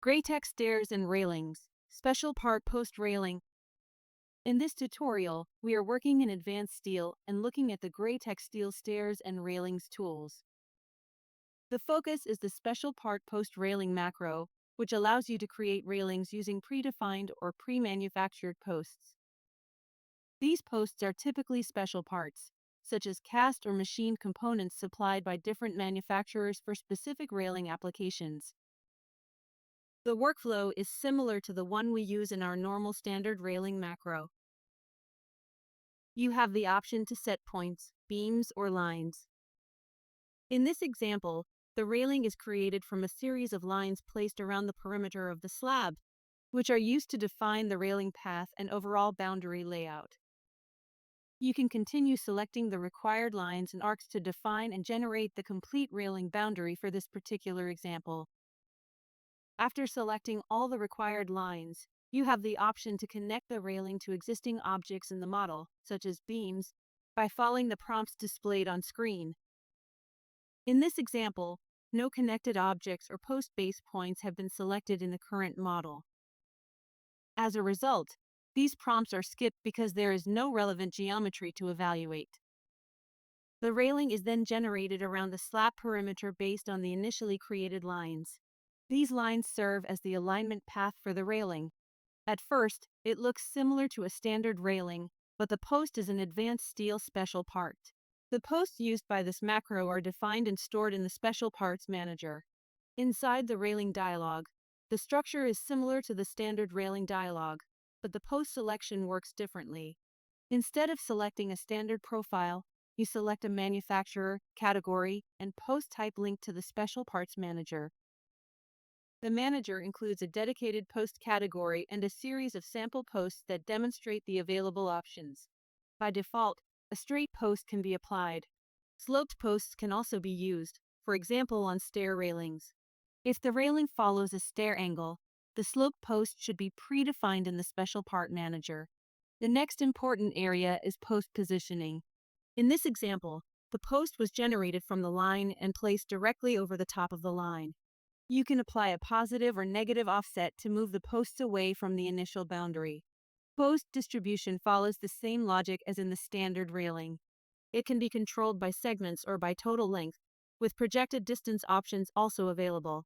Graitec stairs and railings, special part post railing. In this tutorial, we are working in advanced steel and looking at the Graitec steel stairs and railings tools. The focus is the special part post railing macro, which allows you to create railings using predefined or pre-manufactured posts. These posts are typically special parts, such as cast or machined components supplied by different manufacturers for specific railing applications. The workflow is similar to the one we use in our normal standard railing macro. You have the option to set points, beams, or lines. In this example, the railing is created from a series of lines placed around the perimeter of the slab, which are used to define the railing path and overall boundary layout. You can continue selecting the required lines and arcs to define and generate the complete railing boundary for this particular example. After selecting all the required lines, you have the option to connect the railing to existing objects in the model, such as beams, by following the prompts displayed on screen. In this example, no connected objects or post base points have been selected in the current model. As a result, these prompts are skipped because there is no relevant geometry to evaluate. The railing is then generated around the slab perimeter based on the initially created lines. These lines serve as the alignment path for the railing. At first, it looks similar to a standard railing, but the post is an advanced steel special part. The posts used by this macro are defined and stored in the Special Parts Manager. Inside the railing dialog, the structure is similar to the standard railing dialog, but the post selection works differently. Instead of selecting a standard profile, you select a manufacturer, category, and post type linked to the Special Parts Manager. The manager includes a dedicated post category and a series of sample posts that demonstrate the available options. By default, a straight post can be applied. Sloped posts can also be used, for example on stair railings. If the railing follows a stair angle, the sloped post should be predefined in the Special Part Manager. The next important area is post positioning. In this example, the post was generated from the line and placed directly over the top of the line. You can apply a positive or negative offset to move the posts away from the initial boundary. Post distribution follows the same logic as in the standard railing. It can be controlled by segments or by total length, with projected distance options also available.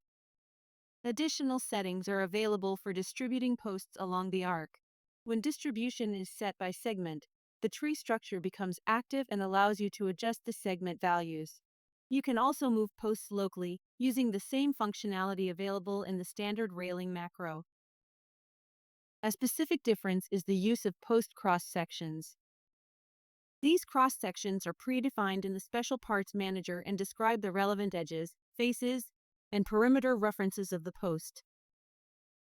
Additional settings are available for distributing posts along the arc. When distribution is set by segment, the tree structure becomes active and allows you to adjust the segment values. You can also move posts locally, using the same functionality available in the standard railing macro. A specific difference is the use of post cross-sections. These cross-sections are predefined in the Special Parts Manager and describe the relevant edges, faces, and perimeter references of the post.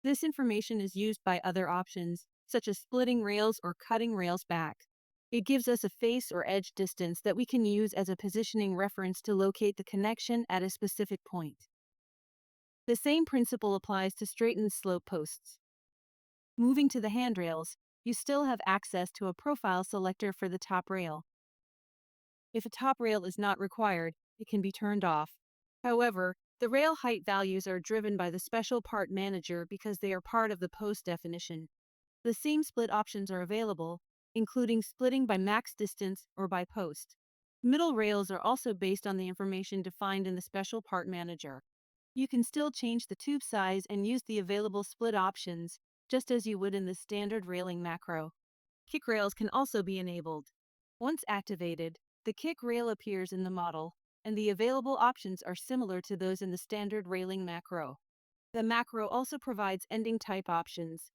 This information is used by other options, such as splitting rails or cutting rails back. It gives us a face or edge distance that we can use as a positioning reference to locate the connection at a specific point. The same principle applies to straightened slope posts. Moving to the handrails, you still have access to a profile selector for the top rail. If a top rail is not required, it can be turned off. However, the rail height values are driven by the Special Part Manager because they are part of the post definition. The same split options are available, including splitting by max distance or by post. Middle rails are also based on the information defined in the Special Part Manager. You can still change the tube size and use the available split options, just as you would in the standard railing macro. Kick rails can also be enabled. Once activated, the kick rail appears in the model, and the available options are similar to those in the standard railing macro. The macro also provides ending type options.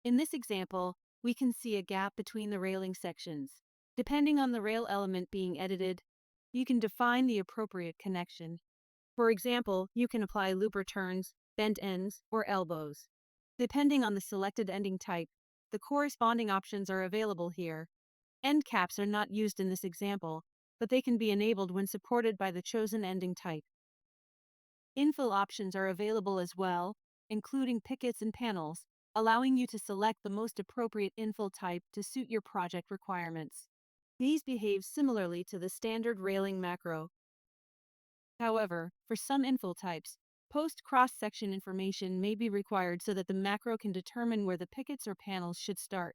In this example, we can see a gap between the railing sections. Depending on the rail element being edited, you can define the appropriate connection. For example, you can apply looper turns, bent ends, or elbows. Depending on the selected ending type, the corresponding options are available here. End caps are not used in this example, but they can be enabled when supported by the chosen ending type. Infill options are available as well, including pickets and panels, allowing you to select the most appropriate infill type to suit your project requirements. These behave similarly to the standard railing macro. However, for some infill types, Post cross-section information may be required so that the macro can determine where the pickets or panels should start.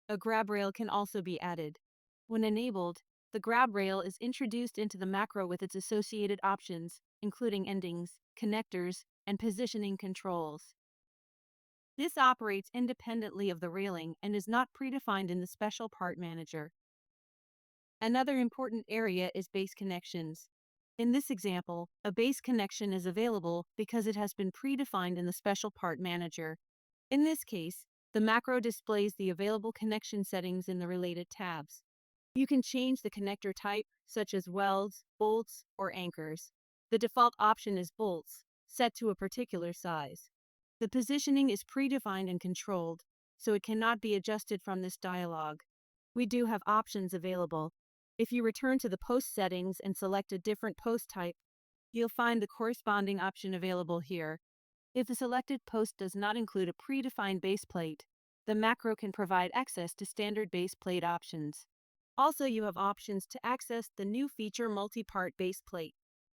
A grab rail can also be added. When enabled, the grab rail is introduced into the macro with its associated options, including endings, connectors, and positioning controls. This operates independently of the railing and is not predefined in the Special Part Manager. Another important area is base connections. In this example, a base connection is available because it has been predefined in the Special Part Manager. In this case, the macro displays the available connection settings in the related tabs. You can change the connector type, such as welds, bolts, or anchors. The default option is bolts, set to a particular size. The positioning is predefined and controlled, so it cannot be adjusted from this dialog. We do have options available. If you return to the post settings and select a different post type, you'll find the corresponding option available here. If the selected post does not include a predefined base plate, the macro can provide access to standard base plate options. Also, you have options to access the new feature multi-part base plate.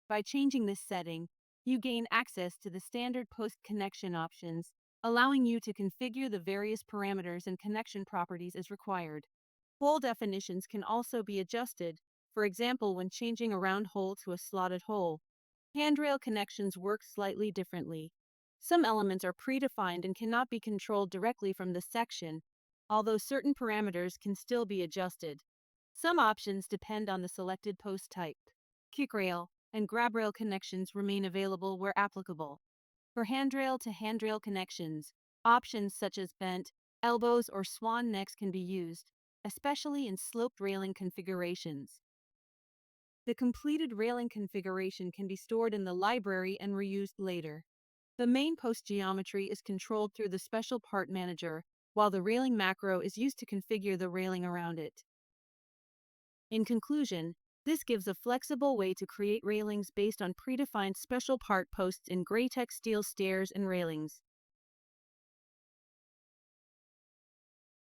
By changing this setting, you gain access to the standard post connection options, allowing you to configure the various parameters and connection properties as required. Hole definitions can also be adjusted, for example when changing a round hole to a slotted hole. Handrail connections work slightly differently. Some elements are predefined and cannot be controlled directly from the section, although certain parameters can still be adjusted. Some options depend on the selected post type. Kickrail and grab rail connections remain available where applicable. For handrail to handrail connections, options such as bent, elbows, or swan necks can be used, especially in sloped railing configurations. The completed railing configuration can be stored in the library and reused later. The main post geometry is controlled through the Special Part Manager, while the railing macro is used to configure the railing around it. In conclusion, this gives a flexible way to create railings based on predefined special part posts in Graitec steel stairs and railings.